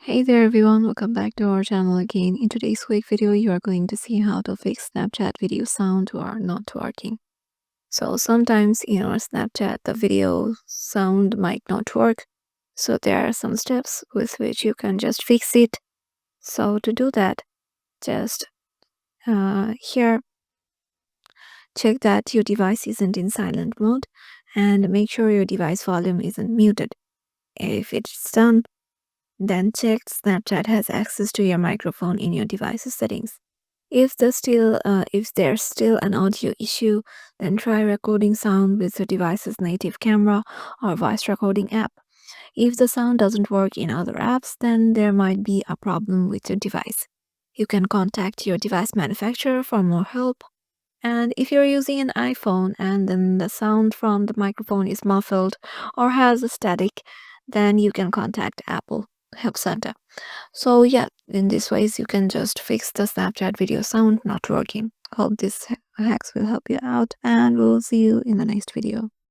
Hey there everyone, welcome back to our channel again. In today's quick video, you are going to see how to fix Snapchat video sound or not working. So sometimes in our Snapchat, the video sound might not work. So there are some steps with which you can just fix it. So to do that, just here, check that your device isn't in silent mode and make sure your device volume isn't muted. If it's done, then check Snapchat has access to your microphone in your device's settings. If there's still an audio issue, then try recording sound with your device's native camera or voice recording app. If the sound doesn't work in other apps, then there might be a problem with your device. You can contact your device manufacturer for more help. And if you're using an iPhone and then the sound from the microphone is muffled or has a static, then you can contact Apple Help Center. So yeah, in these ways you can just fix the Snapchat video sound not working. Hope this hacks will help you out and we'll see you in the next video.